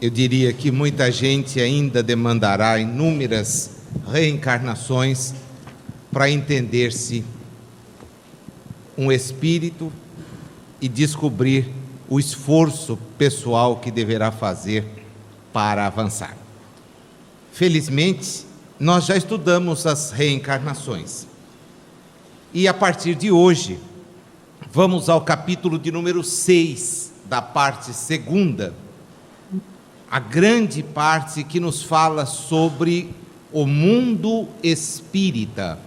Eu diria que muita gente ainda demandará inúmeras reencarnações para entender-se um espírito e descobrir o esforço pessoal que deverá fazer para avançar. Felizmente, nós já estudamos as reencarnações. E a partir de hoje, vamos ao capítulo de número 6, da parte segunda, a grande parte que nos fala sobre o mundo espírita,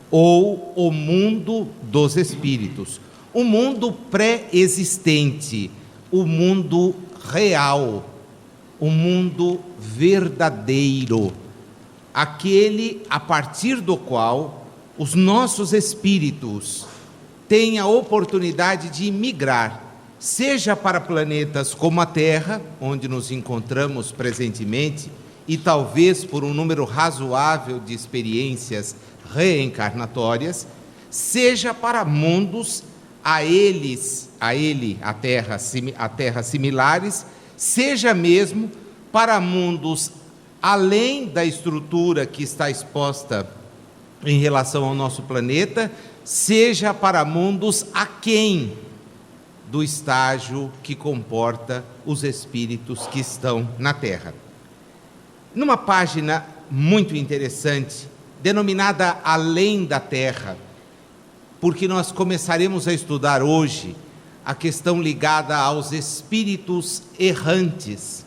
ou o mundo dos espíritos, o mundo pré-existente, o mundo real, o mundo verdadeiro, aquele a partir do qual os nossos espíritos têm a oportunidade de migrar, seja para planetas como a Terra, onde nos encontramos presentemente, e talvez por um número razoável de experiências reencarnatórias, seja para mundos a Terra similares, seja mesmo para mundos além da estrutura que está exposta em relação ao nosso planeta, seja para mundos aquém do estágio que comporta os espíritos que estão na Terra. Numa página muito interessante, denominada Além da Terra, porque nós começaremos a estudar hoje a questão ligada aos espíritos errantes.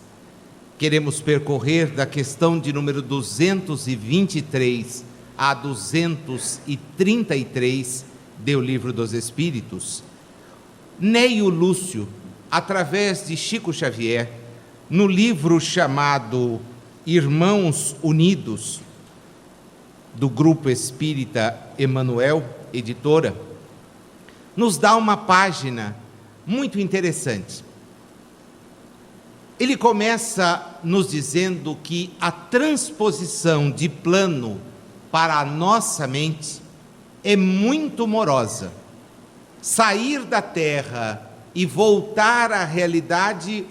Queremos percorrer da questão de número 223 a 233 do Livro dos Espíritos. Neio Lúcio, através de Chico Xavier, no livro chamado Irmãos Unidos, do Grupo Espírita Emanuel, editora, nos dá uma página muito interessante. Ele começa nos dizendo que a transposição de plano para a nossa mente é muito morosa. Sair da Terra e voltar à realidade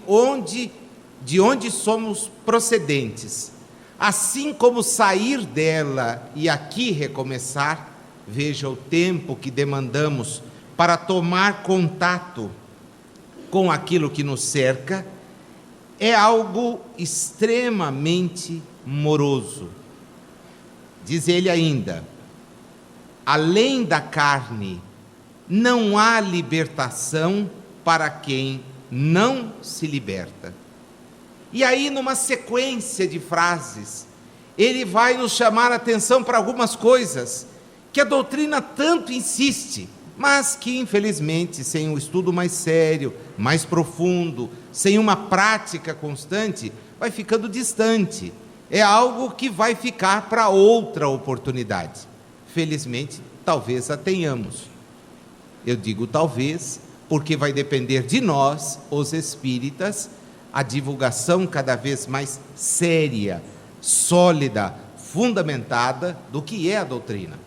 de onde somos procedentes, assim como sair dela e aqui recomeçar, veja o tempo que demandamos para tomar contato com aquilo que nos cerca, é algo extremamente moroso. Diz ele ainda: além da carne, não há libertação para quem não se liberta. E aí, numa sequência de frases, ele vai nos chamar a atenção para algumas coisas que a doutrina tanto insiste, mas que, infelizmente, sem um estudo mais sério, mais profundo, sem uma prática constante, vai ficando distante. É algo que vai ficar para outra oportunidade. Felizmente, talvez a tenhamos. Eu digo talvez, porque vai depender de nós, os espíritas, a divulgação cada vez mais séria, sólida, fundamentada do que é a doutrina.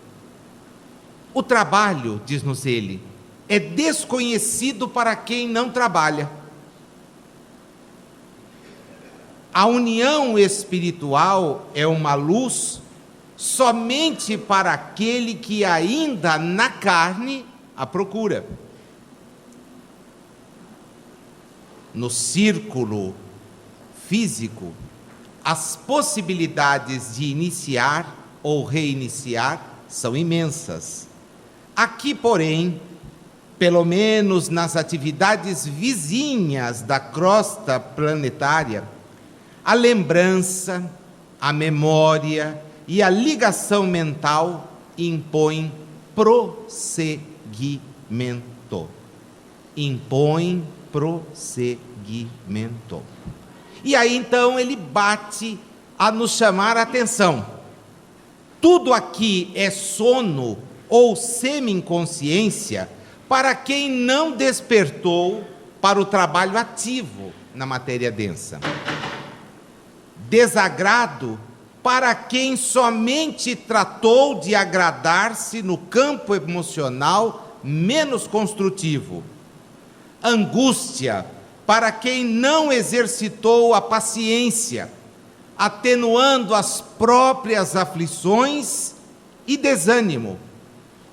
O trabalho, diz-nos ele, é desconhecido para quem não trabalha. A união espiritual é uma luz somente para aquele que ainda na carne a procura. No círculo físico, as possibilidades de iniciar ou reiniciar são imensas. Aqui, porém, pelo menos nas atividades vizinhas da crosta planetária, a lembrança, a memória e a ligação mental impõem prosseguimento. Impõem prosseguimento. E aí então ele bate a nos chamar a atenção. Tudo aqui é sono ou semi-inconsciência para quem não despertou para o trabalho ativo na matéria densa. Desagrado para quem somente tratou de agradar-se no campo emocional menos construtivo. Angústia para quem não exercitou a paciência, atenuando as próprias aflições e desânimo,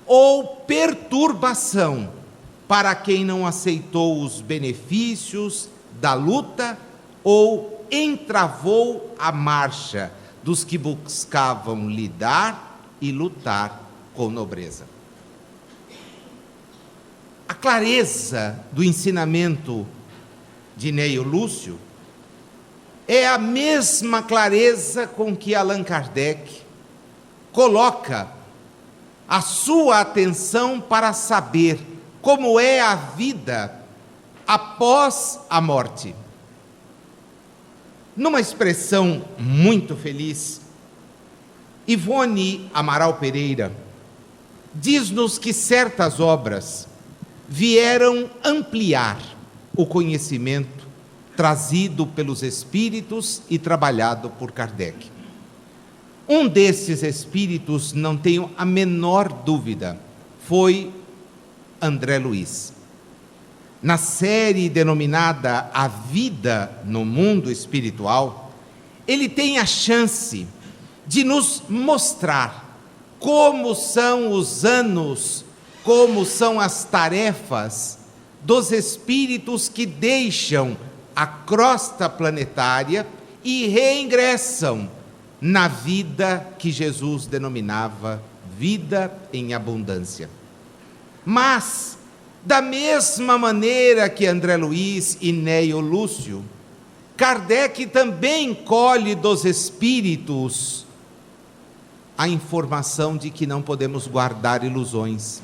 ou perturbação, para quem não aceitou os benefícios da luta ou entravou a marcha dos que buscavam lidar e lutar com nobreza. A clareza do ensinamento de Neio Lúcio é a mesma clareza com que Allan Kardec coloca a sua atenção para saber como é a vida após a morte. Numa expressão muito feliz, Ivone Amaral Pereira diz-nos que certas obras vieram ampliar o conhecimento trazido pelos espíritos e trabalhado por Kardec. Um desses espíritos, não tenho a menor dúvida, foi André Luiz. Na série denominada A Vida no Mundo Espiritual, ele tem a chance de nos mostrar como são os anos, como são as tarefas dos espíritos que deixam a crosta planetária e reingressam na vida que Jesus denominava vida em abundância. Mas, da mesma maneira que André Luiz e Neio Lúcio, Kardec também colhe dos espíritos a informação de que não podemos guardar ilusões.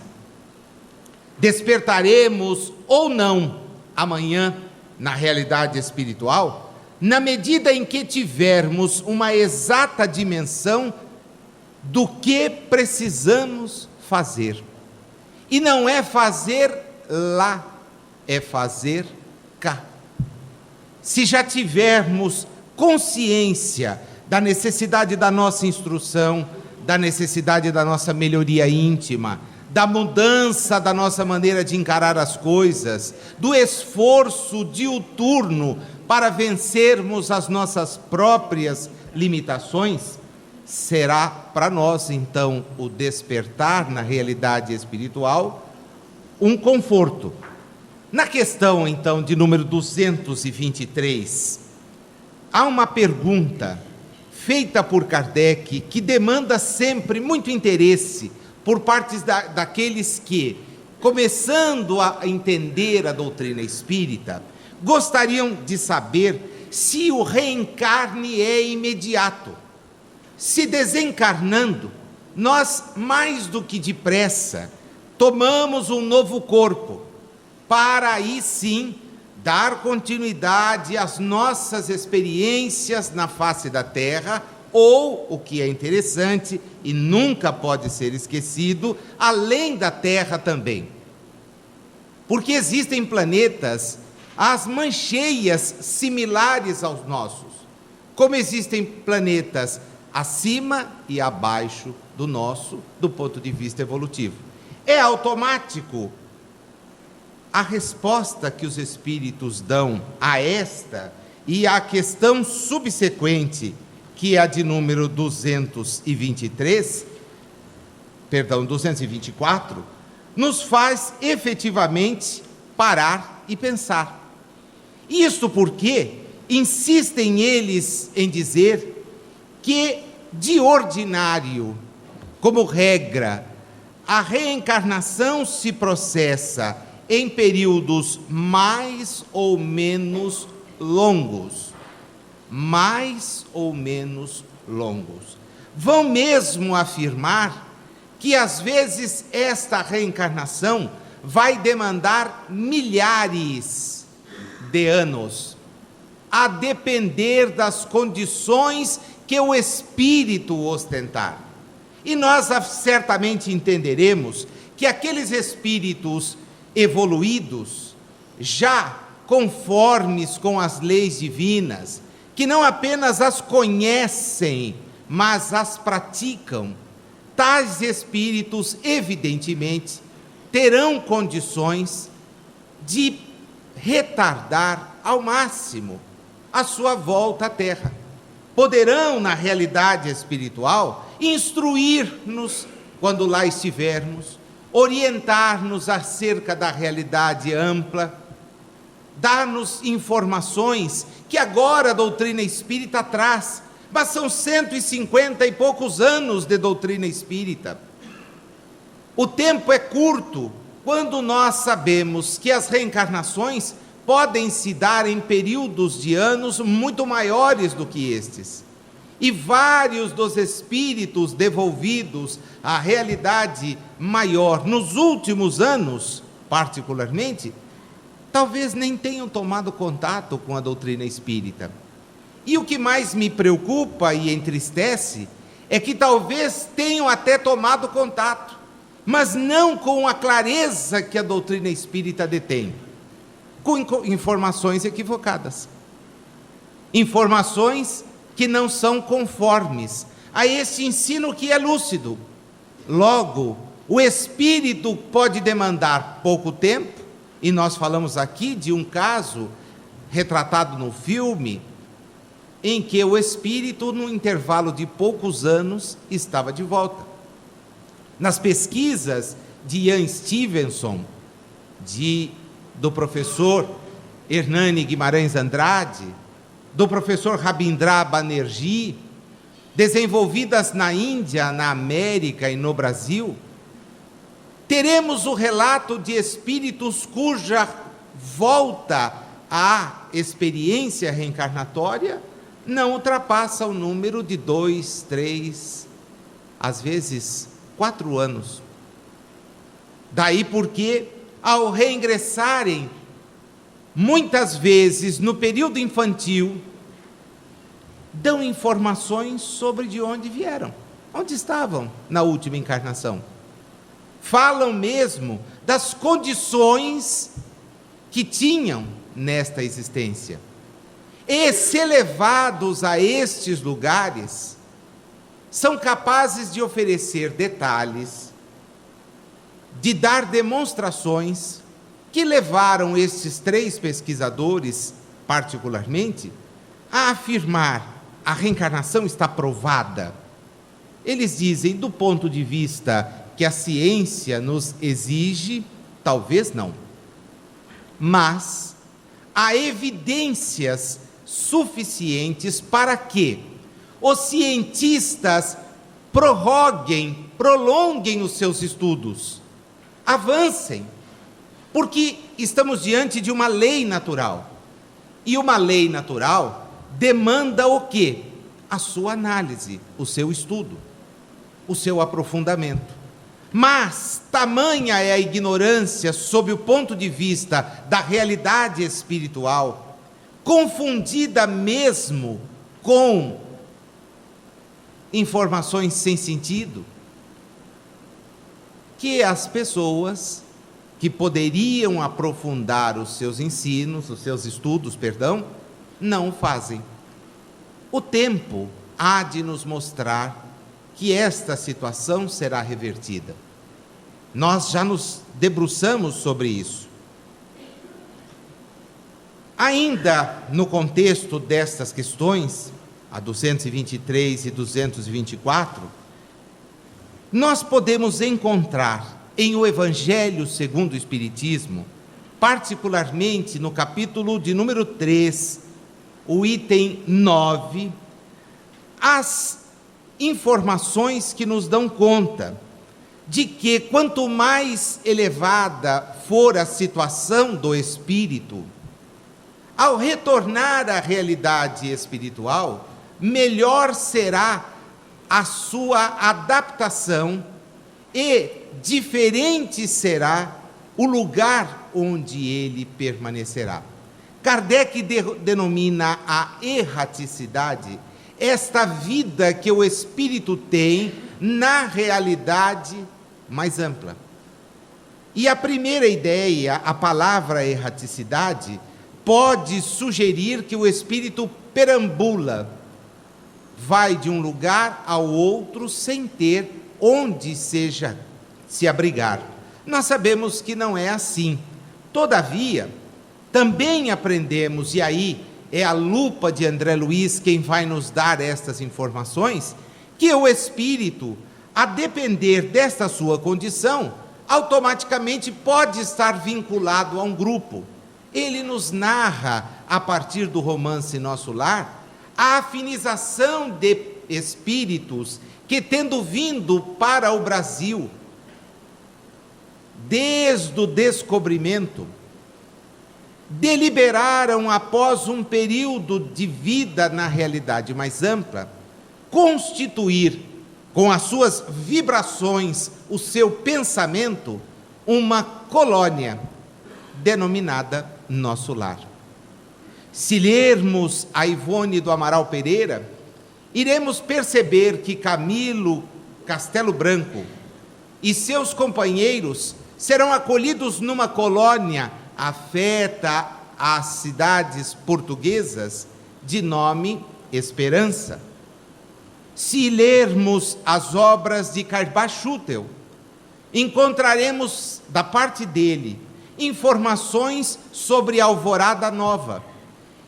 Despertaremos ou não amanhã na realidade espiritual, na medida em que tivermos uma exata dimensão do que precisamos fazer. E não é fazer lá, é fazer cá. Se já tivermos consciência da necessidade da nossa instrução, da necessidade da nossa melhoria íntima, da mudança da nossa maneira de encarar as coisas, do esforço diuturno para vencermos as nossas próprias limitações, será para nós, então, o despertar na realidade espiritual um conforto. Na questão, então, de número 223, há uma pergunta feita por Kardec que demanda sempre muito interesse por parte daqueles que, começando a entender a doutrina espírita, gostariam de saber se o reencarne é imediato. Se desencarnando, nós, mais do que depressa, tomamos um novo corpo, para aí sim dar continuidade às nossas experiências na face da Terra, ou, o que é interessante e nunca pode ser esquecido, além da Terra também. Porque existem planetas, as mancheias similares aos nossos, como existem planetas acima e abaixo do nosso, do ponto de vista evolutivo. É automático a resposta que os espíritos dão a esta e à questão subsequente, que é a de número 224, nos faz efetivamente parar e pensar. Isto porque insistem eles em dizer que, de ordinário, como regra, a reencarnação se processa em períodos mais ou menos longos. Mais ou menos longos. Vão mesmo afirmar que, às vezes, esta reencarnação vai demandar milhares de anos, a depender das condições que o espírito ostentar. E nós certamente entenderemos que aqueles espíritos evoluídos, já conformes com as leis divinas, que não apenas as conhecem, mas as praticam, tais espíritos, evidentemente, terão condições de retardar ao máximo a sua volta à Terra. Poderão, na realidade espiritual, instruir-nos quando lá estivermos, orientar-nos acerca da realidade ampla, dar-nos informações que agora a doutrina espírita traz, mas são 150 e poucos anos de doutrina espírita. O tempo é curto quando nós sabemos que as reencarnações podem se dar em períodos de anos muito maiores do que estes. E vários dos espíritos devolvidos à realidade maior nos últimos anos, particularmente, talvez nem tenham tomado contato com a doutrina espírita. E o que mais me preocupa e entristece é que talvez tenham até tomado contato, mas não com a clareza que a doutrina espírita detém, com informações equivocadas, informações que não são conformes a esse ensino que é lúcido. Logo, o espírito pode demandar pouco tempo, e nós falamos aqui de um caso retratado no filme, em que o espírito, no intervalo de poucos anos, estava de volta. Nas pesquisas de Ian Stevenson, do professor Hernani Guimarães Andrade, do professor Rabindra Banerjee, desenvolvidas na Índia, na América e no Brasil, teremos o relato de espíritos cuja volta à experiência reencarnatória não ultrapassa o número de 2, 3, às vezes 4 anos. Daí porque, ao reingressarem, muitas vezes no período infantil, dão informações sobre de onde vieram, onde estavam na última encarnação. Falam mesmo das condições que tinham nesta existência. E, se levados a estes lugares, são capazes de oferecer detalhes, de dar demonstrações que levaram estes 3 pesquisadores, particularmente, a afirmar: a reencarnação está provada. Eles dizem, do ponto de vista que a ciência nos exige, talvez não. Mas há evidências suficientes para que os cientistas prolonguem os seus estudos, avancem, porque estamos diante de uma lei natural. E uma lei natural demanda o quê? A sua análise, o seu estudo, o seu aprofundamento. Mas tamanha é a ignorância sob o ponto de vista da realidade espiritual, confundida mesmo com informações sem sentido, que as pessoas que poderiam aprofundar os seus ensinos, os seus estudos, não fazem. O tempo há de nos mostrar que esta situação será revertida. Nós já nos debruçamos sobre isso. Ainda no contexto destas questões, a 223 e 224, nós podemos encontrar em o Evangelho segundo o Espiritismo, particularmente no capítulo de número 3, o item 9, as informações que nos dão conta de que quanto mais elevada for a situação do espírito, ao retornar à realidade espiritual, melhor será a sua adaptação e diferente será o lugar onde ele permanecerá. Kardec denomina a erraticidade esta vida que o espírito tem na realidade mais ampla. E a primeira ideia, a palavra erraticidade, pode sugerir que o espírito perambula, vai de um lugar ao outro sem ter onde seja se abrigar. Nós sabemos que não é assim. Todavia, também aprendemos, e aí é a lupa de André Luiz quem vai nos dar estas informações, que o espírito, a depender desta sua condição, automaticamente pode estar vinculado a um grupo. Ele nos narra, a partir do romance Nosso Lar, a afinização de espíritos que, tendo vindo para o Brasil, desde o descobrimento, deliberaram, após um período de vida na realidade mais ampla, constituir, com as suas vibrações, o seu pensamento, uma colônia denominada Nosso Lar. Se lermos a Ivone do Amaral Pereira, iremos perceber que Camilo Castelo Branco e seus companheiros serão acolhidos numa colônia afeta às cidades portuguesas de nome Esperança. Se lermos as obras de Carbachútel, encontraremos da parte dele informações sobre a Alvorada Nova.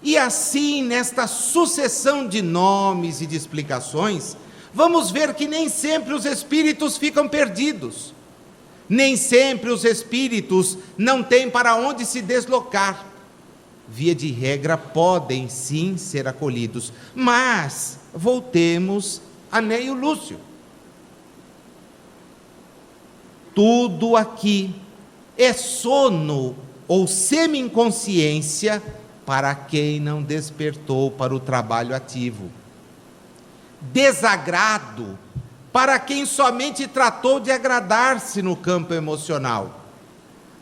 E assim, nesta sucessão de nomes e de explicações, vamos ver que nem sempre os espíritos ficam perdidos. Nem sempre os espíritos não têm para onde se deslocar. Via de regra, podem sim ser acolhidos. Mas, voltemos a Neio Lúcio. Tudo aqui é sono ou semi-inconsciência para quem não despertou para o trabalho ativo. Desagrado para quem somente tratou de agradar-se no campo emocional.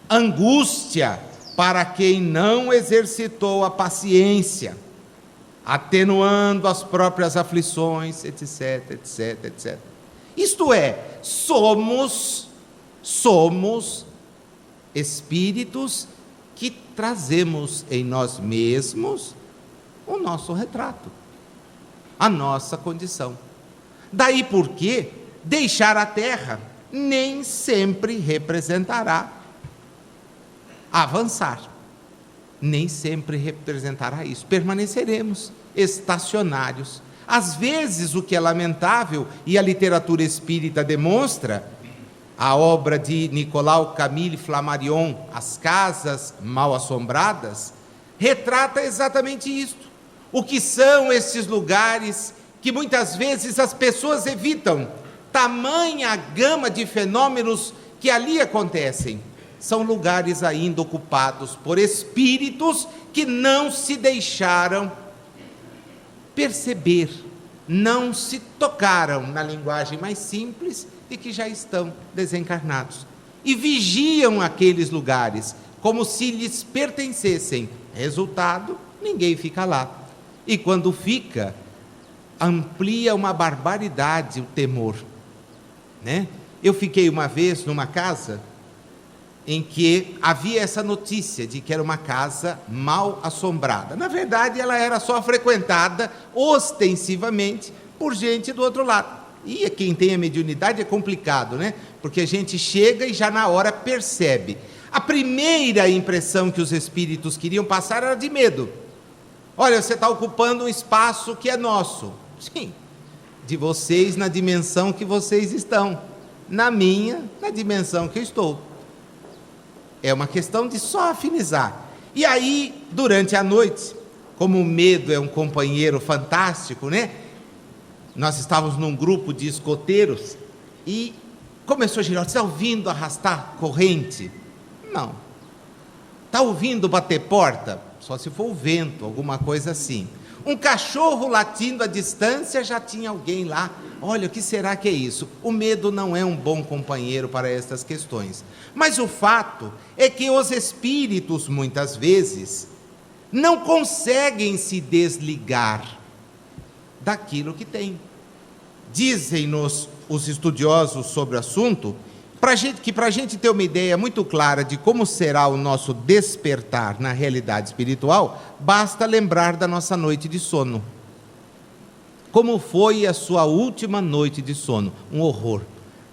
Angústia para quem não exercitou a paciência, atenuando as próprias aflições, etc, etc, etc. Isto é, somos espíritos que trazemos em nós mesmos o nosso retrato, a nossa condição. Daí porque deixar a terra nem sempre representará avançar, nem sempre representará isso. Permaneceremos estacionários. Às vezes, o que é lamentável, e a literatura espírita demonstra, a obra de Nicolau Camille Flammarion, As Casas Mal Assombradas, retrata exatamente isto. O que são esses lugares que muitas vezes as pessoas evitam, tamanha a gama de fenômenos que ali acontecem. São lugares ainda ocupados por espíritos que não se deixaram perceber, não se tocaram, na linguagem mais simples, de que já estão desencarnados. E vigiam aqueles lugares, como se lhes pertencessem. Resultado, ninguém fica lá. E quando fica, amplia uma barbaridade o temor, né? Eu fiquei uma vez numa casa em que havia essa notícia de que era uma casa mal assombrada. Na verdade, ela era só frequentada ostensivamente por gente do outro lado. E quem tem a mediunidade é complicado, né? Porque a gente chega e já na hora percebe. A primeira impressão que os espíritos queriam passar era de medo. Olha, você está ocupando um espaço que é nosso. Sim, de vocês na dimensão que vocês estão. Na minha, na dimensão que eu estou. É uma questão de só afinizar. E aí, durante a noite, como o medo é um companheiro fantástico, né? Nós estávamos num grupo de escoteiros e começou a girar. Você está ouvindo arrastar corrente? Não. Está ouvindo bater porta? Só se for o vento, alguma coisa assim. Um cachorro latindo à distância, já tinha alguém lá. Olha, o que será que é isso? O medo não é um bom companheiro para estas questões. Mas o fato é que os espíritos, muitas vezes, não conseguem se desligar daquilo que tem. Dizem-nos os estudiosos sobre o assunto, que para a gente ter uma ideia muito clara de como será o nosso despertar na realidade espiritual, basta lembrar da nossa noite de sono. Como foi a sua última noite de sono? Um horror,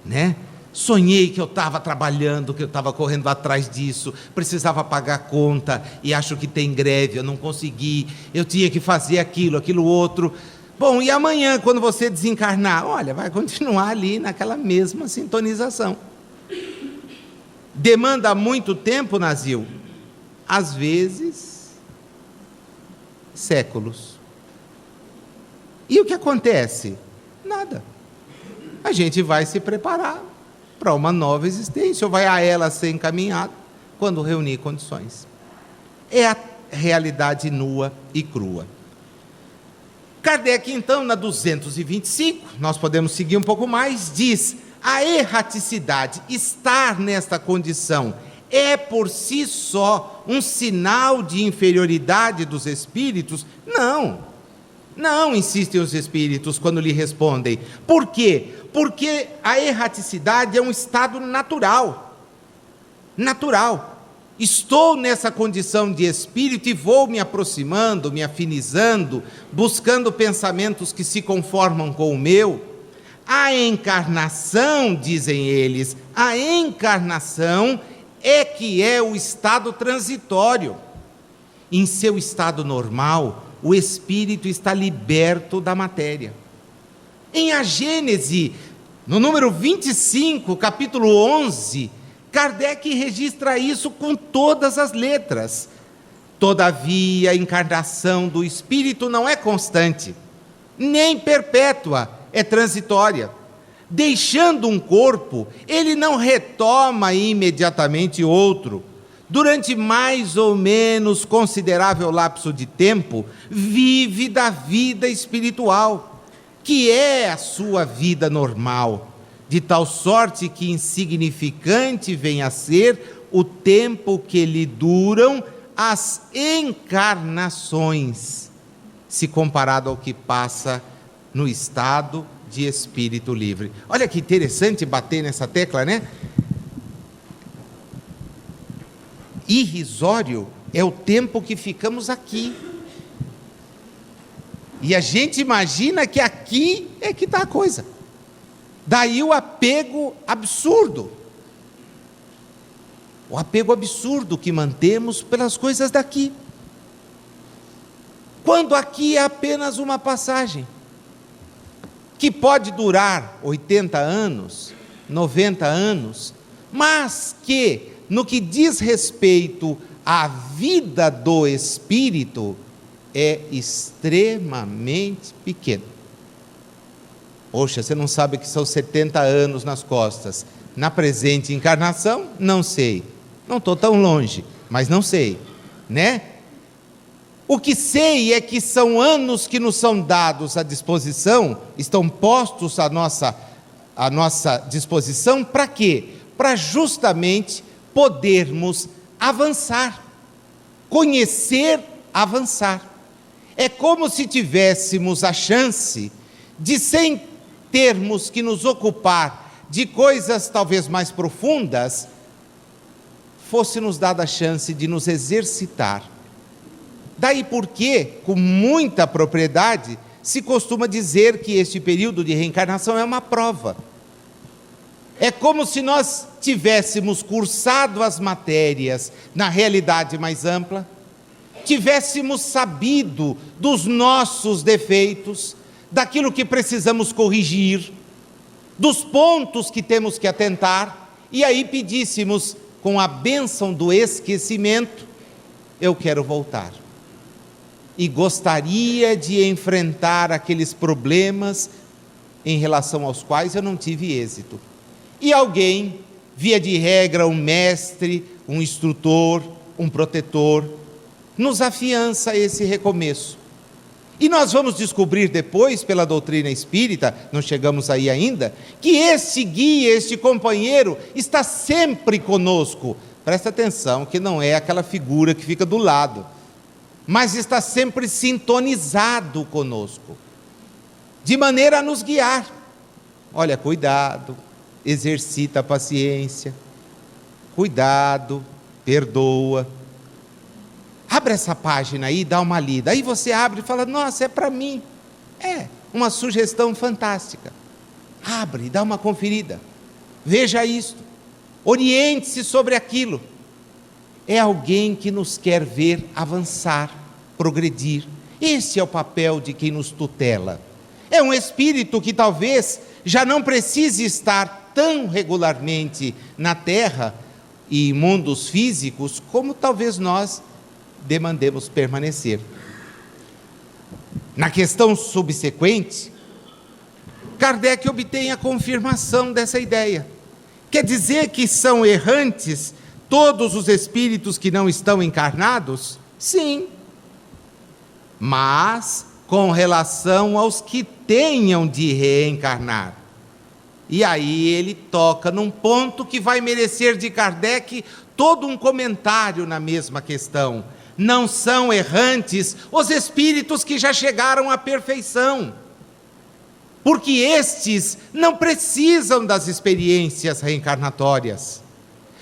né? Sonhei que eu estava trabalhando, que eu estava correndo atrás disso, precisava pagar conta e acho que tem greve, eu não consegui, eu tinha que fazer aquilo outro. Bom, e amanhã, quando você desencarnar? Olha, vai continuar ali naquela mesma sintonização. Demanda muito tempo, Nazil? Às vezes, séculos. E o que acontece? Nada. A gente vai se preparar para uma nova existência, ou vai a ela ser encaminhado quando reunir condições. É a realidade nua e crua. Kardec, então, na 225, nós podemos seguir um pouco mais, diz: a erraticidade, estar nesta condição, é por si só um sinal de inferioridade dos espíritos? Não, insistem os espíritos quando lhe respondem. Por quê? Porque a erraticidade é um estado natural. Estou nessa condição de espírito e vou me aproximando, me afinizando, buscando pensamentos que se conformam com o meu. A encarnação, dizem eles, a encarnação é que é o estado transitório. Em seu estado normal, o espírito está liberto da matéria. Em A Gênese, no número 25, capítulo 11, Kardec registra isso com todas as letras. Todavia, a encarnação do espírito não é constante, nem perpétua, é transitória. Deixando um corpo, ele não retoma imediatamente outro. Durante mais ou menos considerável lapso de tempo, vive da vida espiritual, que é a sua vida normal, de tal sorte que insignificante vem a ser o tempo que lhe duram as encarnações, se comparado ao que passa no estado de espírito livre. Olha que interessante bater nessa tecla, né? Irrisório é o tempo que ficamos aqui. E a gente imagina que aqui é que está a coisa. Daí o apego absurdo. O apego absurdo que mantemos pelas coisas daqui. Quando aqui é apenas uma passagem, que pode durar 80 anos, 90 anos, mas que, no que diz respeito à vida do espírito, é extremamente pequeno. Poxa, você não sabe que são 70 anos nas costas. Na presente encarnação, não sei. Não estou tão longe, mas não sei, né? O que sei é que são anos que nos são dados à disposição, estão postos à nossa disposição, para quê? Para justamente podermos avançar, conhecer, avançar. É como se tivéssemos a chance de, sem termos que nos ocupar de coisas talvez mais profundas, fosse nos dada a chance de nos exercitar. Daí porque, com muita propriedade, se costuma dizer que este período de reencarnação é uma prova. É como se nós tivéssemos cursado as matérias na realidade mais ampla, tivéssemos sabido dos nossos defeitos, daquilo que precisamos corrigir, dos pontos que temos que atentar, e aí pedíssemos, com a bênção do esquecimento, eu quero voltar. E gostaria de enfrentar aqueles problemas em relação aos quais eu não tive êxito. E alguém, via de regra, um mestre, um instrutor, um protetor, nos afiança esse recomeço. E nós vamos descobrir depois, pela doutrina espírita, não chegamos aí ainda, que este guia, este companheiro, está sempre conosco. Presta atenção, que não é aquela figura que fica do lado, mas está sempre sintonizado conosco, de maneira a nos guiar. Olha, cuidado, exercita a paciência, cuidado, perdoa. Abre essa página aí, dá uma lida. Aí você abre e fala, nossa, é para mim. É uma sugestão fantástica. Abre, dá uma conferida. veja isto, oriente-se sobre aquilo. É alguém que nos quer ver avançar, progredir. Esse é o papel de quem nos tutela. É um espírito que talvez já não precise estar tão regularmente na terra e em mundos físicos como talvez nós demandemos permanecer. Na questão subsequente, Kardec obtém a confirmação dessa ideia. Quer dizer que são errantes todos os espíritos que não estão encarnados? Sim. Mas com relação aos que tenham de reencarnar. E aí ele toca num ponto que vai merecer de Kardec todo um comentário na mesma questão. Não são errantes os espíritos que já chegaram à perfeição, porque estes não precisam das experiências reencarnatórias,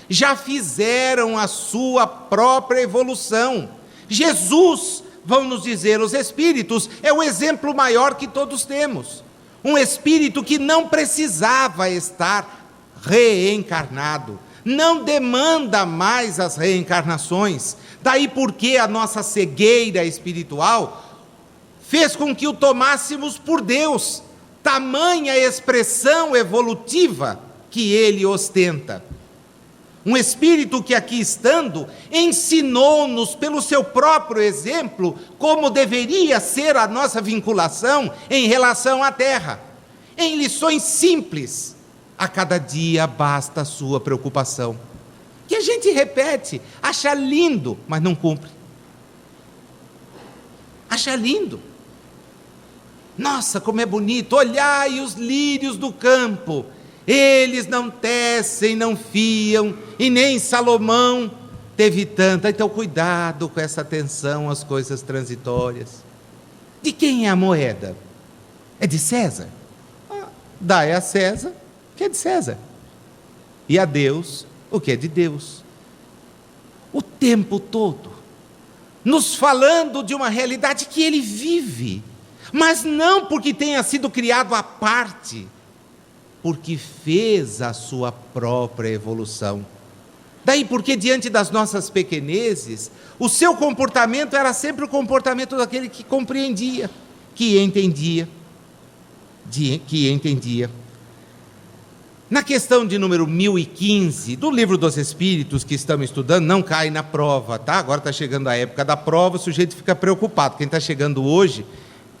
já fizeram a sua própria evolução. Jesus, vão nos dizer os espíritos, é o exemplo maior que todos temos. Um espírito que não precisava estar reencarnado, não demanda mais as reencarnações. Daí porque a nossa cegueira espiritual fez com que o tomássemos por Deus, tamanha expressão evolutiva que ele ostenta. Um espírito que aqui estando, ensinou-nos pelo seu próprio exemplo como deveria ser a nossa vinculação em relação à terra. Em lições simples, a cada dia basta a sua preocupação. Que a gente repete, acha lindo, mas não cumpre. Acha lindo. Nossa, como é bonito, olhai os lírios do campo. Eles não tecem, não fiam, e nem Salomão teve tanta. Então cuidado com essa atenção às coisas transitórias. De quem é a moeda? É de César? Dai a César o que é de César, e a Deus o que é de Deus. O tempo todo nos falando de uma realidade que ele vive, mas não porque tenha sido criado à parte, porque fez a sua própria evolução. Daí porque diante das nossas pequenezes, o seu comportamento era sempre o comportamento daquele que compreendia, que entendia. Na questão de número 1015, do Livro dos Espíritos que estamos estudando, não cai na prova, tá? Agora está chegando a época da prova, o sujeito fica preocupado. Quem está chegando hoje,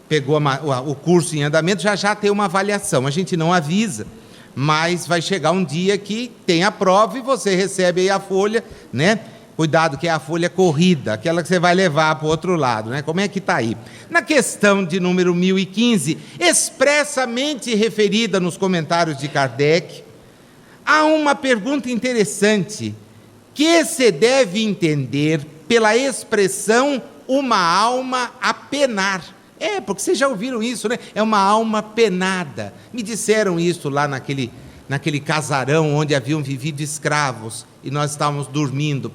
pegou o curso em andamento, já tem uma avaliação. A gente não avisa, mas vai chegar um dia que tem a prova e você recebe aí a folha, né? Cuidado que é a folha corrida, aquela que você vai levar para o outro lado, né? Como é que está aí? Na questão de número 1015, expressamente referida nos comentários de Kardec, há uma pergunta interessante, que se deve entender pela expressão uma alma a penar. Porque vocês já ouviram isso, né? É uma alma penada. Me disseram isso lá naquele casarão onde haviam vivido escravos, e nós estávamos dormindo,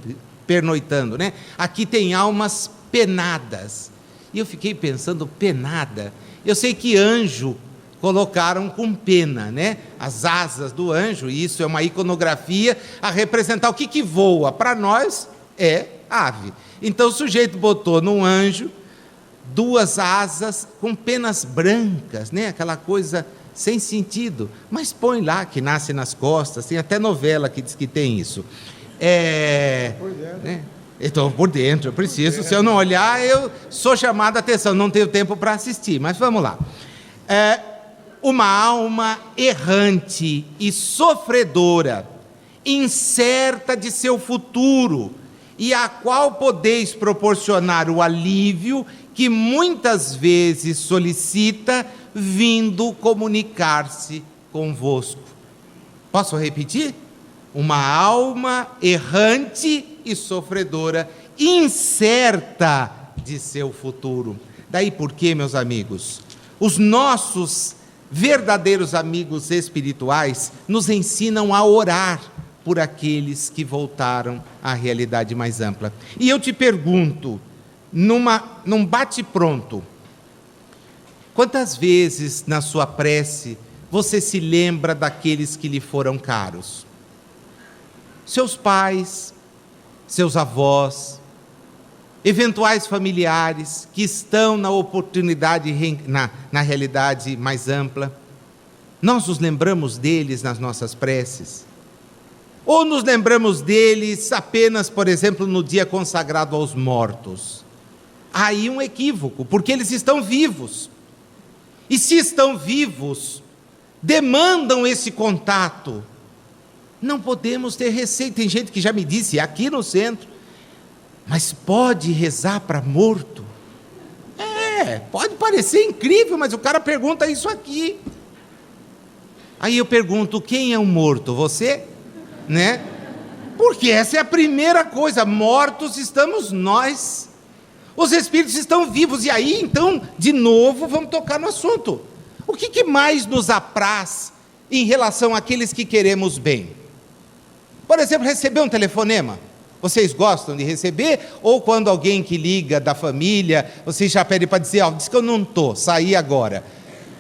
pernoitando, né? Aqui tem almas penadas. E eu fiquei pensando, penada. Eu sei que anjo colocaram com pena, né? As asas do anjo, e isso é uma iconografia a representar o que voa. Para nós é ave. Então o sujeito botou num anjo duas asas com penas brancas, né? Aquela coisa sem sentido, mas põe lá que nasce nas costas. Tem até novela que diz que tem isso. Né? Estou por dentro, eu preciso. Se eu não olhar, eu sou chamado a atenção, não tenho tempo para assistir, mas vamos lá. Uma alma errante e sofredora, incerta de seu futuro, e a qual podeis proporcionar o alívio que muitas vezes solicita, vindo comunicar-se convosco. Posso repetir? Uma alma errante e sofredora, incerta de seu futuro. Daí porque, meus amigos, os nossos verdadeiros amigos espirituais nos ensinam a orar por aqueles que voltaram à realidade mais ampla. E eu te pergunto, num bate-pronto, quantas vezes na sua prece você se lembra daqueles que lhe foram caros? Seus pais, seus avós, eventuais familiares que estão na oportunidade, na realidade mais ampla. Nós nos lembramos deles nas nossas preces? Ou nos lembramos deles apenas, por exemplo, no dia consagrado aos mortos? Há aí um equívoco, porque eles estão vivos. E se estão vivos, demandam esse contato. Não podemos ter receio. Tem gente que já me disse, aqui no centro, mas pode rezar para morto? Pode parecer incrível, mas o cara pergunta isso aqui. Aí eu pergunto, quem é o morto? Você? Né? Porque essa é a primeira coisa, mortos estamos nós. Os espíritos estão vivos, e aí então, de novo, vamos tocar no assunto. O que mais nos apraz em relação àqueles que queremos bem? Por exemplo, receber um telefonema. Vocês gostam de receber? Ou quando alguém que liga da família, vocês já pedem para dizer, diz que eu não estou, saí agora.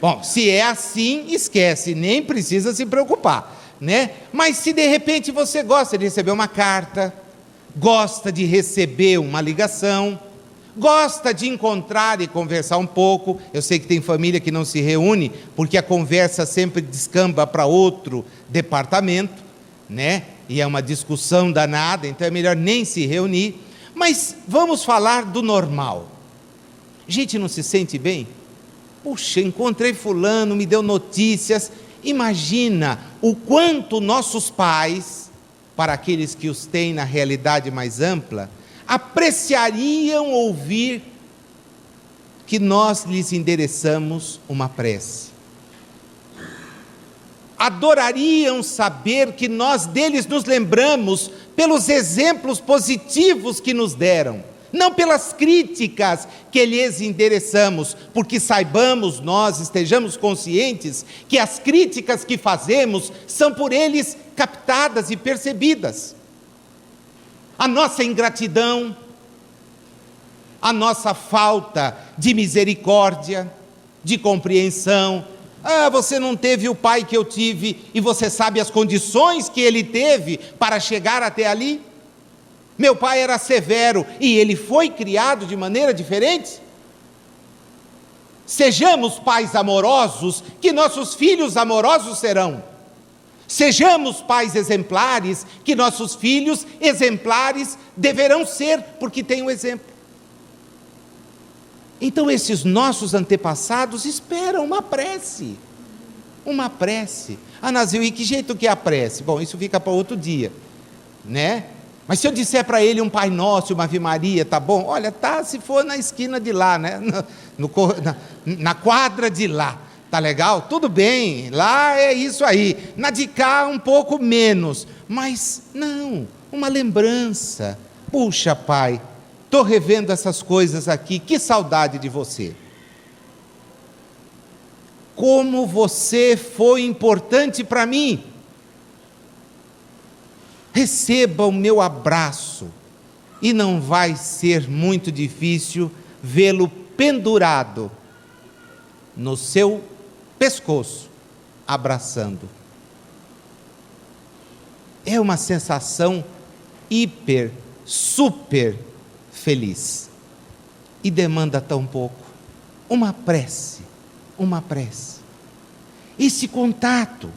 Bom, se é assim, esquece, nem precisa se preocupar, né? Mas se de repente você gosta de receber uma carta, gosta de receber uma ligação, gosta de encontrar e conversar um pouco. Eu sei que tem família que não se reúne, porque a conversa sempre descamba para outro departamento, né? E é uma discussão danada, então é melhor nem se reunir. Mas vamos falar do normal. A gente não se sente bem? Puxa, encontrei fulano, me deu notícias. Imagina o quanto nossos pais, para aqueles que os têm na realidade mais ampla, apreciariam ouvir que nós lhes endereçamos uma prece. Adorariam saber que nós deles nos lembramos pelos exemplos positivos que nos deram, não pelas críticas que lhes endereçamos, porque saibamos nós, estejamos conscientes que as críticas que fazemos são por eles captadas e percebidas. A nossa ingratidão, a nossa falta de misericórdia, de compreensão. Você não teve o pai que eu tive, e você sabe as condições que ele teve para chegar até ali? Meu pai era severo, e ele foi criado de maneira diferente? Sejamos pais amorosos, que nossos filhos amorosos serão. Sejamos pais exemplares, que nossos filhos exemplares deverão ser, porque têm o exemplo. Então esses nossos antepassados esperam uma prece. Uma prece. Nazil, e que jeito que é a prece? Bom, isso fica para outro dia, né? Mas se eu disser para ele um Pai Nosso, uma Ave Maria, tá bom? Olha, tá, se for na esquina de lá, né? Na quadra de lá, tá legal? Tudo bem, lá é isso aí. Na de cá um pouco menos, mas não, uma lembrança. Puxa, pai, estou revendo essas coisas aqui, que saudade de você. Como você foi importante para mim. Receba o meu abraço, e não vai ser muito difícil vê-lo pendurado no seu pescoço, abraçando. É uma sensação hiper, super feliz, e demanda tão pouco. Uma prece, esse contato,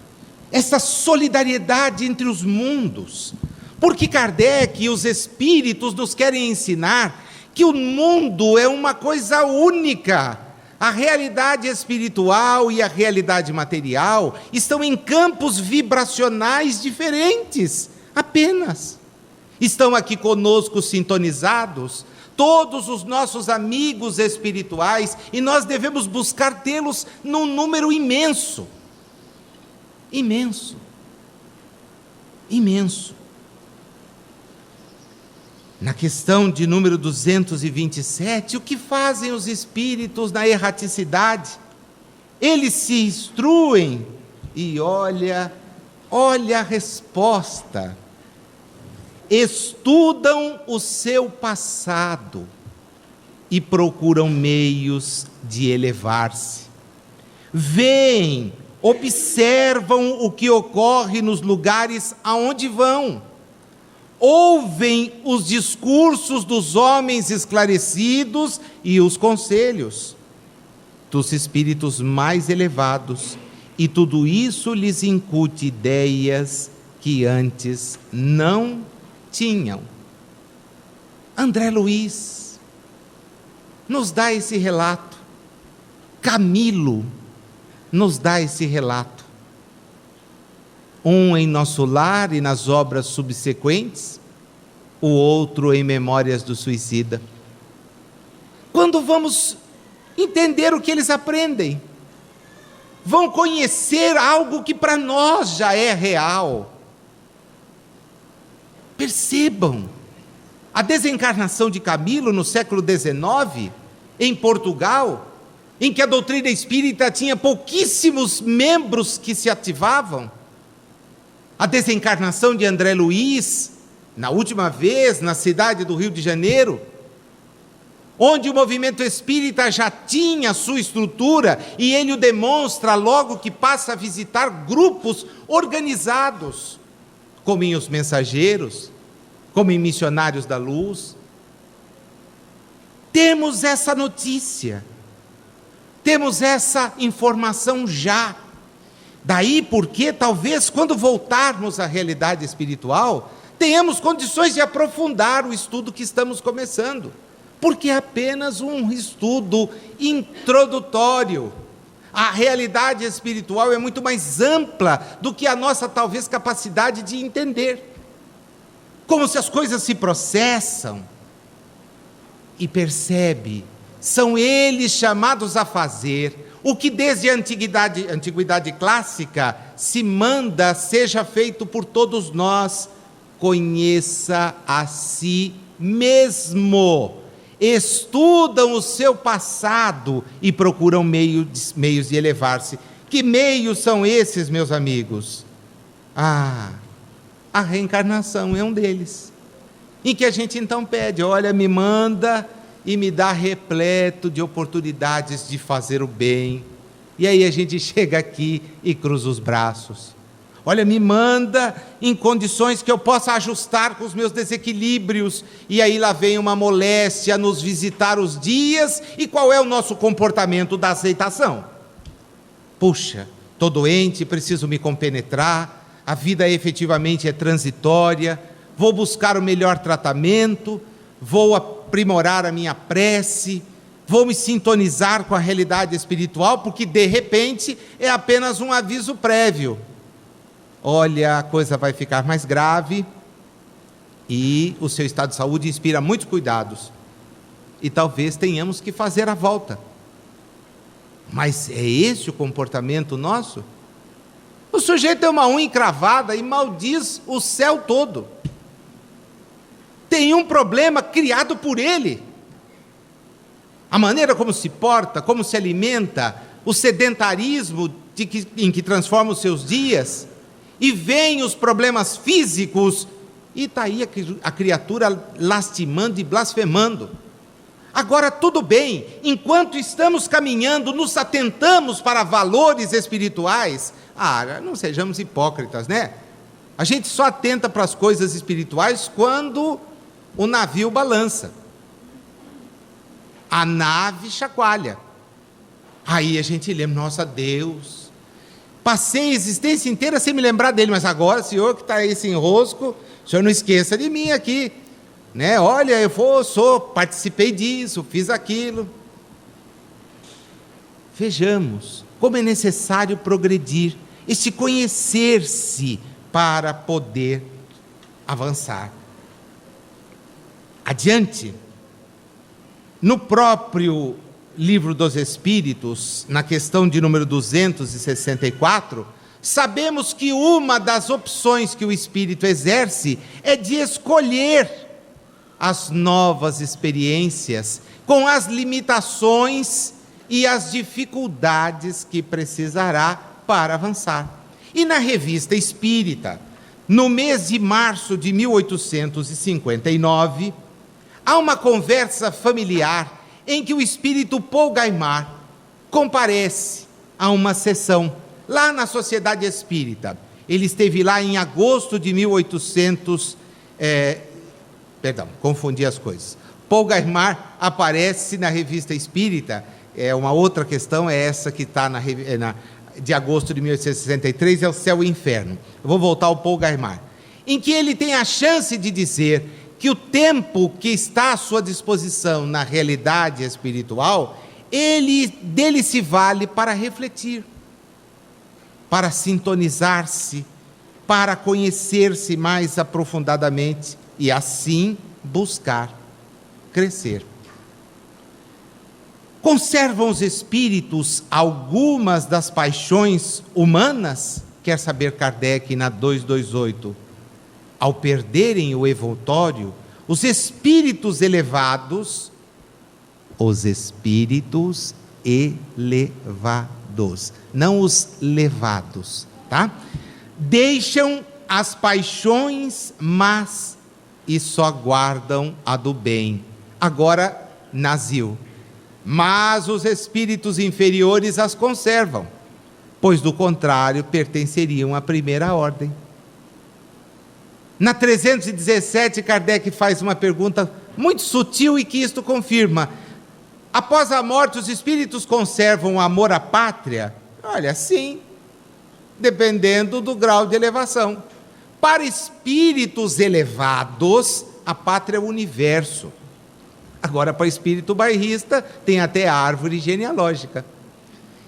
essa solidariedade entre os mundos, porque Kardec e os espíritos nos querem ensinar que o mundo é uma coisa única. A realidade espiritual e a realidade material estão em campos vibracionais diferentes, apenas. Estão aqui conosco sintonizados todos os nossos amigos espirituais, e nós devemos buscar tê-los num número imenso. Imenso. Imenso. Na questão de número 227, o que fazem os espíritos na erraticidade? Eles se instruem e olha a resposta. Estudam o seu passado e procuram meios de elevar-se. Veem observam o que ocorre nos lugares aonde vão, ouvem os discursos dos homens esclarecidos e os conselhos dos espíritos mais elevados, e tudo isso lhes incute ideias que antes não tinham. André Luiz nos dá esse relato, Camilo nos dá esse relato, um em Nosso Lar e nas obras subsequentes, o outro em Memórias do Suicida. Quando vamos entender o que eles aprendem, vão conhecer algo que para nós já é real. Percebam, a desencarnação de Camilo no século XIX, em Portugal, em que a doutrina espírita tinha pouquíssimos membros que se ativavam, a desencarnação de André Luiz, na última vez, na cidade do Rio de Janeiro, onde o movimento espírita já tinha sua estrutura, e ele o demonstra logo que passa a visitar grupos organizados, como em Os Mensageiros, como em Missionários da Luz. Temos essa notícia, temos essa informação já. Daí porque talvez quando voltarmos à realidade espiritual, tenhamos condições de aprofundar o estudo que estamos começando, porque é apenas um estudo introdutório. A realidade espiritual é muito mais ampla do que a nossa talvez capacidade de entender. Como se as coisas se processam, e percebe, são eles chamados a fazer o que desde a antiguidade clássica se manda seja feito por todos nós: conheça a si mesmo. Estudam o seu passado e procuram meios de elevar-se. Que meios são esses, meus amigos? A reencarnação é um deles, em que a gente então pede: olha, me manda e me dá repleto de oportunidades de fazer o bem. E aí a gente chega aqui e cruza os braços. Olha, me manda em condições que eu possa ajustar com os meus desequilíbrios. E aí lá vem uma moléstia nos visitar os dias. E qual é o nosso comportamento da aceitação? Puxa, estou doente, preciso me compenetrar, a vida efetivamente é transitória, vou buscar o melhor tratamento, vou aprimorar a minha prece, vou me sintonizar com a realidade espiritual, porque de repente é apenas um aviso prévio. Olha, a coisa vai ficar mais grave e o seu estado de saúde inspira muitos cuidados, e talvez tenhamos que fazer a volta. Mas é esse o comportamento nosso? O sujeito tem uma unha encravada e maldiz o céu todo. Tem um problema criado por ele. A maneira como se porta, como se alimenta, o sedentarismo em que transforma os seus dias, e vem os problemas físicos, e está aí a criatura lastimando e blasfemando. Agora, tudo bem, enquanto estamos caminhando, nos atentamos para valores espirituais. Não sejamos hipócritas, né? A gente só atenta para as coisas espirituais quando o navio balança, a nave chacoalha. Aí a gente lembra: nossa, Deus, passei a existência inteira sem me lembrar dele, mas agora, Senhor, que está aí esse enrosco, o Senhor não esqueça de mim aqui, né? Olha, participei disso, fiz aquilo. Vejamos como é necessário progredir, este conhecer-se para poder avançar. Adiante, no próprio Livro dos Espíritos, na questão de número 264, sabemos que uma das opções que o espírito exerce é de escolher as novas experiências com as limitações e as dificuldades que precisará para avançar. E na Revista Espírita, no mês de março de 1859, há uma conversa familiar em que o espírito Paul Gaimard comparece a uma sessão lá na Sociedade Espírita. Ele esteve lá em agosto de 1800... confundi as coisas. Paul Gerhardt aparece na Revista Espírita, uma outra questão é essa que está de agosto de 1863, é o Céu e o Inferno. Eu vou voltar ao Paul Gerhardt, em que ele tem a chance de dizer que o tempo que está à sua disposição na realidade espiritual, dele se vale para refletir, para sintonizar-se, para conhecer-se mais aprofundadamente e assim buscar crescer. Conservam os espíritos algumas das paixões humanas? Quer saber Kardec na 228. Ao perderem o evoltório, os espíritos elevados, não os levados, tá? Deixam as paixões más e só guardam a do bem. Agora, Nazil. Mas os espíritos inferiores as conservam, pois do contrário pertenceriam à primeira ordem. Na 317, Kardec faz uma pergunta muito sutil e que isto confirma. Após a morte, os espíritos conservam o amor à pátria? Olha, sim, dependendo do grau de elevação. Para espíritos elevados, a pátria é o universo. Agora, para espírito bairrista, tem até árvore genealógica.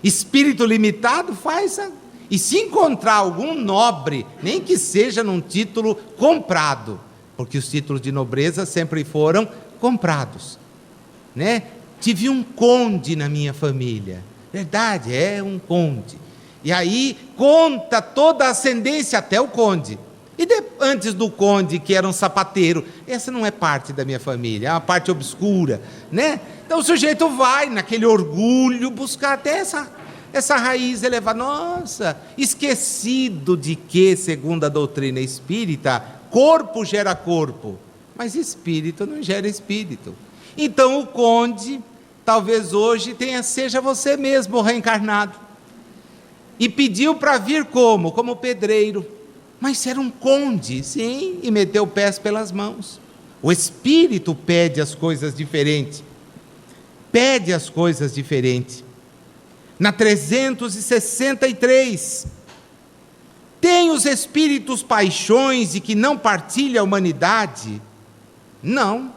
Espírito limitado faz. E se encontrar algum nobre, nem que seja num título comprado, porque os títulos de nobreza sempre foram comprados, né? Tive um conde na minha família. Verdade, é um conde. E aí conta toda a ascendência até o conde. E antes do conde, que era um sapateiro, essa não é parte da minha família, é uma parte obscura, né? Então o sujeito vai, naquele orgulho, buscar até essa raiz elevada. Nossa, esquecido de que, segundo a doutrina espírita, corpo gera corpo, mas espírito não gera espírito. Então o conde, talvez hoje seja você mesmo reencarnado, e pediu para vir como pedreiro. Mas era um conde, sim, e meteu pés pelas mãos. O espírito pede as coisas diferentes. Pede as coisas diferentes. Na 363, tem os espíritos paixões e que não partilha a humanidade? Não,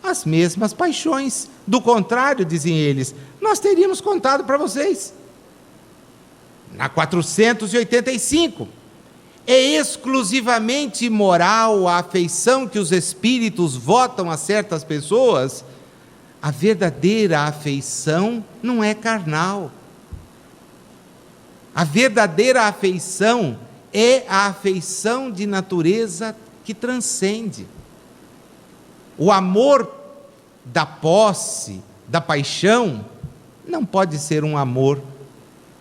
as mesmas paixões. Do contrário, dizem eles, nós teríamos contado para vocês. Na 485, é exclusivamente moral a afeição que os espíritos votam a certas pessoas? A verdadeira afeição não é carnal. A verdadeira afeição é a afeição de natureza que transcende. O amor da posse, da paixão, não pode ser um amor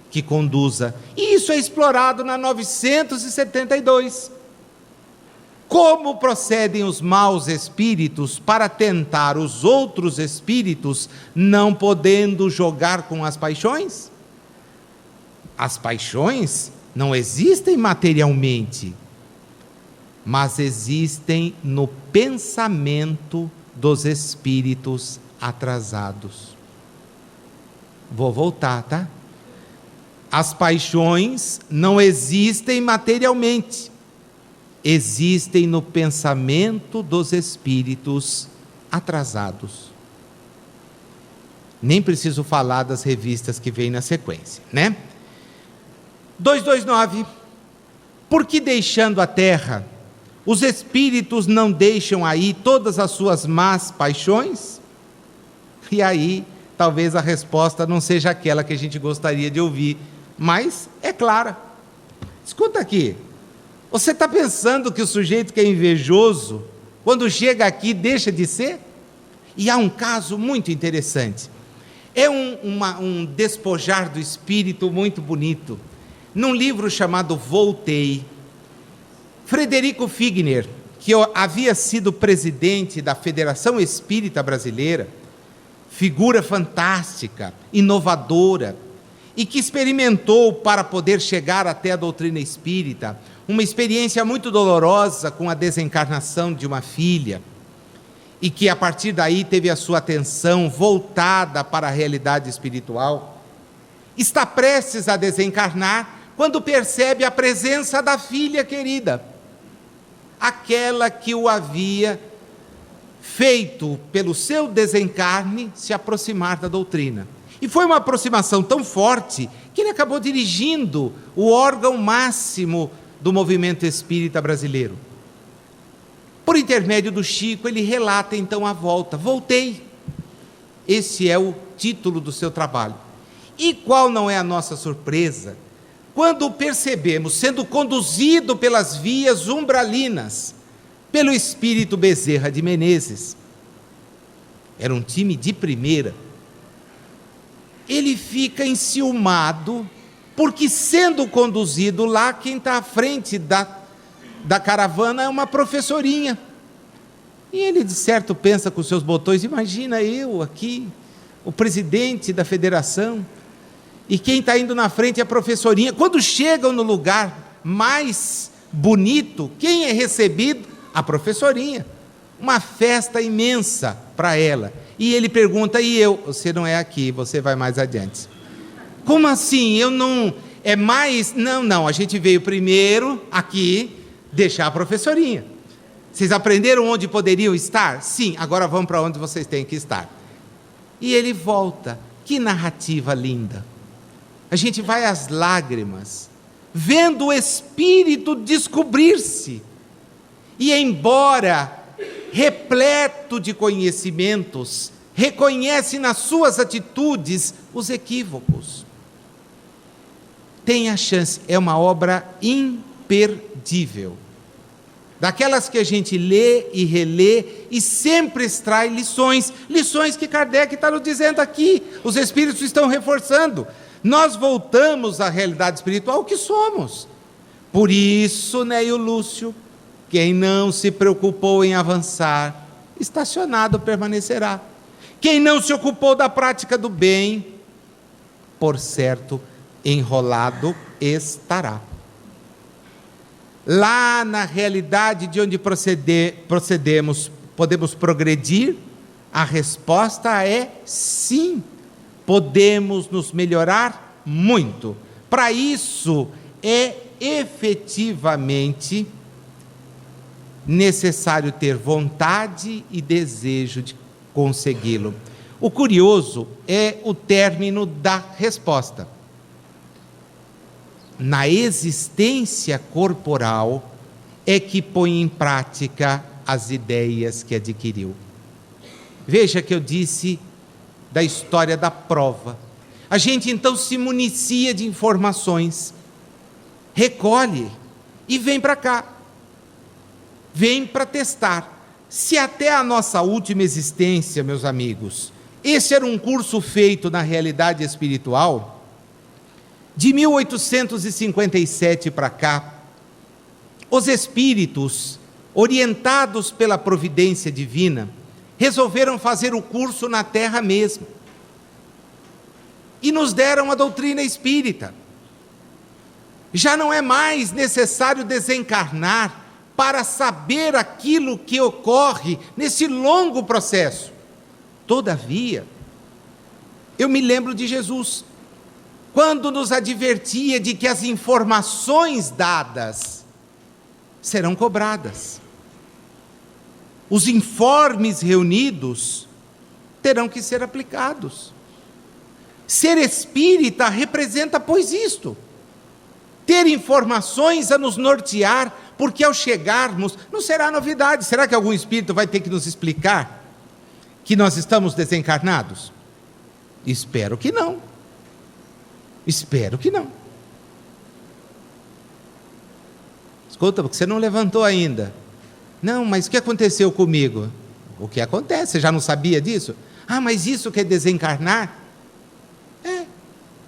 que conduza. E isso é explorado na 972. Como procedem os maus espíritos para tentar os outros espíritos, não podendo jogar com as paixões? As paixões não existem materialmente, mas existem no pensamento dos espíritos atrasados. Vou voltar, tá? As paixões não existem materialmente, existem no pensamento dos espíritos atrasados. Nem preciso falar das revistas que vêm na sequência, né? 229. Por que deixando a terra, os espíritos não deixam aí todas as suas más paixões? E aí, talvez a resposta não seja aquela que a gente gostaria de ouvir, mas é clara. Escuta aqui, você está pensando que o sujeito que é invejoso, quando chega aqui, deixa de ser? E há um caso muito interessante, é um despojar do espírito muito bonito, num livro chamado Voltei. Frederico Figner, que havia sido presidente da Federação Espírita Brasileira, figura fantástica, inovadora, e que experimentou para poder chegar até a doutrina espírita, uma experiência muito dolorosa com a desencarnação de uma filha, e que a partir daí teve a sua atenção voltada para a realidade espiritual, está prestes a desencarnar quando percebe a presença da filha querida, aquela que o havia feito pelo seu desencarne se aproximar da doutrina. E foi uma aproximação tão forte que ele acabou dirigindo o órgão máximo do movimento espírita brasileiro. Por intermédio do Chico, ele relata então a volta. Voltei. Esse é o título do seu trabalho. E qual não é a nossa surpresa quando o percebemos sendo conduzido pelas vias umbralinas, pelo espírito Bezerra de Menezes. Era um time de primeira. Ele fica enciumado, porque sendo conduzido lá, quem está à frente da caravana é uma professorinha. E ele de certo pensa com seus botões, imagina eu aqui, o presidente da federação, e quem está indo na frente é a professorinha. Quando chegam no lugar mais bonito, quem é recebido? A professorinha. Uma festa imensa para ela. E ele pergunta, e eu? Você não é aqui, você vai mais adiante. Como assim? Eu não... É mais... Não, a gente veio primeiro aqui deixar a professorinha. Vocês aprenderam onde poderiam estar? Sim, agora vamos para onde vocês têm que estar. E ele volta. Que narrativa linda. A gente vai às lágrimas, vendo o espírito descobrir-se. E embora repleto de conhecimentos, reconhece nas suas atitudes os equívocos. Tem a chance, é uma obra imperdível. Daquelas que a gente lê e relê e sempre extrai lições que Kardec está nos dizendo aqui, os espíritos estão reforçando. Nós voltamos à realidade espiritual que somos. Por isso, Neio Lúcio, quem não se preocupou em avançar, estacionado permanecerá. Quem não se ocupou da prática do bem, por certo, enrolado estará. Lá na realidade de onde procedemos, podemos progredir? A resposta é sim. Podemos nos melhorar muito. Para isso, é efetivamente necessário ter vontade e desejo de consegui-lo. O curioso é o término da resposta. Na existência corporal é que põe em prática as ideias que adquiriu. Veja que eu disse da história da prova. A gente então se municia de informações, recolhe e vem para cá. Vem para testar. Se até a nossa última existência, meus amigos, esse era um curso feito na realidade espiritual, de 1857 para cá, os espíritos, orientados pela providência divina, resolveram fazer o curso na terra mesmo. E nos deram a doutrina espírita. Já não é mais necessário desencarnar para saber aquilo que ocorre nesse longo processo. Todavia, eu me lembro de Jesus, quando nos advertia de que as informações dadas serão cobradas. Os informes reunidos terão que ser aplicados. Ser espírita representa, pois, isto. Ter informações a nos nortear, porque ao chegarmos, não será novidade. Será que algum espírito vai ter que nos explicar que nós estamos desencarnados? Espero que não. Espero que não. Escuta, porque você não levantou ainda. Não, mas o que aconteceu comigo? O que acontece? Você já não sabia disso? Ah, mas isso quer desencarnar? É,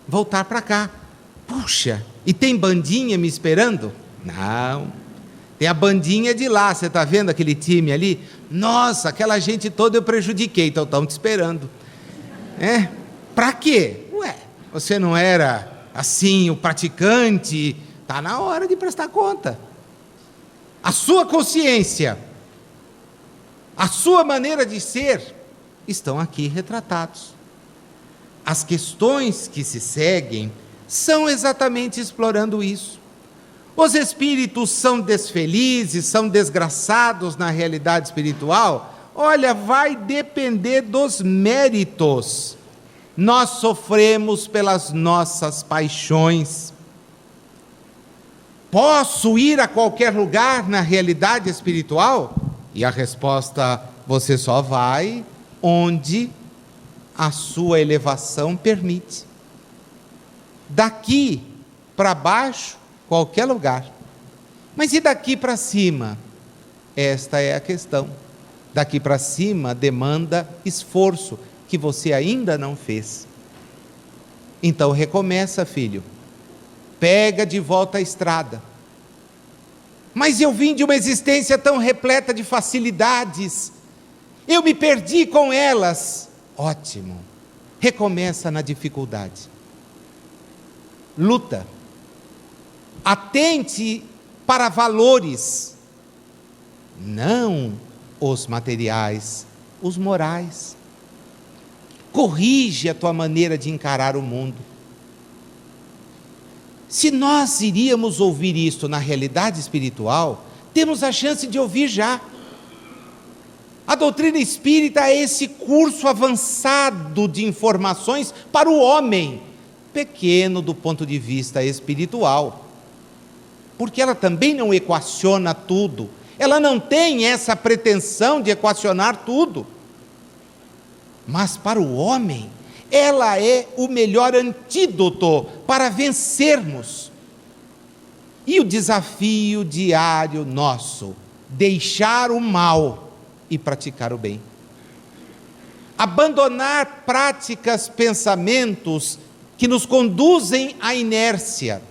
voltar para cá. Puxa, e tem bandinha me esperando? Não, tem a bandinha de lá, você está vendo aquele time ali? Nossa, aquela gente toda eu prejudiquei, então estão te esperando. Para quê? Ué, você não era assim o praticante, está na hora de prestar conta. A sua consciência, a sua maneira de ser, estão aqui retratados. As questões que se seguem são exatamente explorando isso. Os espíritos são desfelizes, são desgraçados na realidade espiritual? Olha, vai depender dos méritos. Nós sofremos pelas nossas paixões. Posso ir a qualquer lugar na realidade espiritual? E a resposta: você só vai onde a sua elevação permite. Daqui para baixo, qualquer lugar. Mas e daqui para cima? Esta é a questão. Daqui para cima demanda esforço, que você ainda não fez. Então recomeça, filho. Pega de volta a estrada. Mas eu vim de uma existência tão repleta de facilidades. Eu me perdi com elas. Ótimo. Recomeça na dificuldade. Luta. Atente para valores. Não os materiais, os morais. Corrige a tua maneira de encarar o mundo. Se nós iríamos ouvir isto na realidade espiritual, temos a chance de ouvir já. A doutrina espírita é esse curso avançado de informações para o homem, pequeno do ponto de vista espiritual, porque ela também não equaciona tudo, ela não tem essa pretensão de equacionar tudo, mas para o homem, ela é o melhor antídoto para vencermos. E o desafio diário nosso, deixar o mal e praticar o bem. Abandonar práticas, pensamentos que nos conduzem à inércia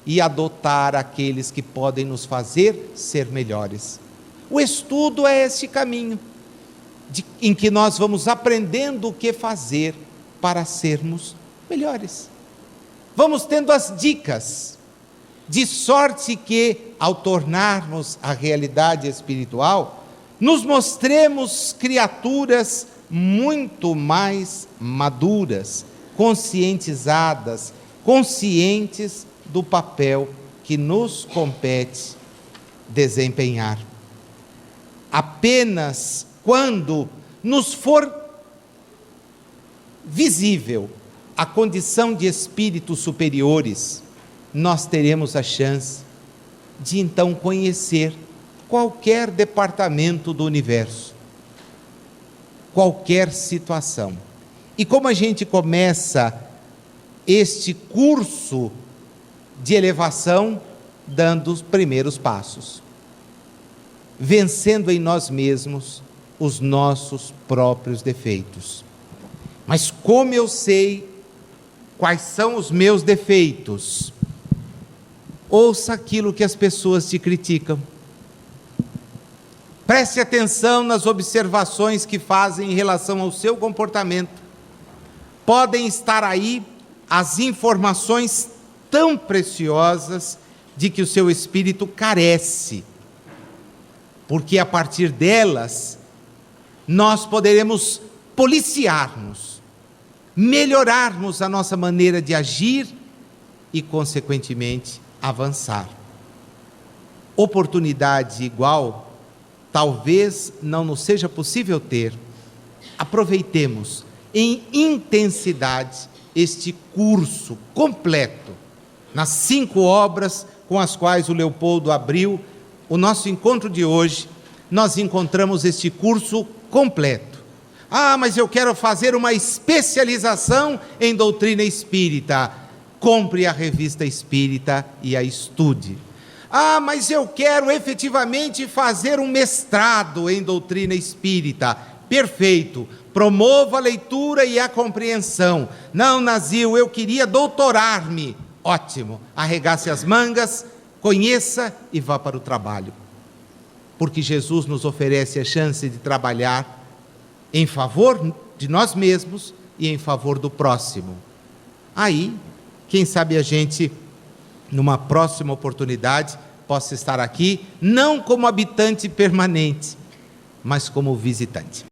e adotar aqueles que podem nos fazer ser melhores. O estudo é esse caminho, em que nós vamos aprendendo o que fazer para sermos melhores. Vamos tendo as dicas, de sorte que, ao tornarmos a realidade espiritual, nos mostremos criaturas muito mais maduras, conscientizadas, conscientes do papel que nos compete desempenhar. Apenas quando nos for visível a condição de espíritos superiores, nós teremos a chance de então conhecer qualquer departamento do universo, qualquer situação. E como a gente começa este curso de elevação dando os primeiros passos, vencendo em nós mesmos os nossos próprios defeitos. Mas como eu sei quais são os meus defeitos? Ouça aquilo que as pessoas te criticam. Preste atenção nas observações que fazem em relação ao seu comportamento. Podem estar aí as informações tão preciosas de que o seu espírito carece, porque a partir delas nós poderemos policiar-nos, melhorarmos a nossa maneira de agir e, consequentemente, avançar. Oportunidade igual, talvez não nos seja possível ter. Aproveitemos em intensidade este curso completo, nas 5 obras com as quais o Leopoldo abriu o nosso encontro de hoje. Nós encontramos este curso completo. Ah, mas eu quero fazer uma especialização em doutrina espírita. Compre a revista espírita e a estude. Ah, mas eu quero efetivamente fazer um mestrado em doutrina espírita. Perfeito, promova a leitura e a compreensão. Não, Nazil, eu queria doutorar-me. Ótimo, arregace as mangas, conheça e vá para o trabalho. Porque Jesus nos oferece a chance de trabalhar em favor de nós mesmos e em favor do próximo. aí, quem sabe a gente, numa próxima oportunidade, possa estar aqui, não como habitante permanente, mas como visitante.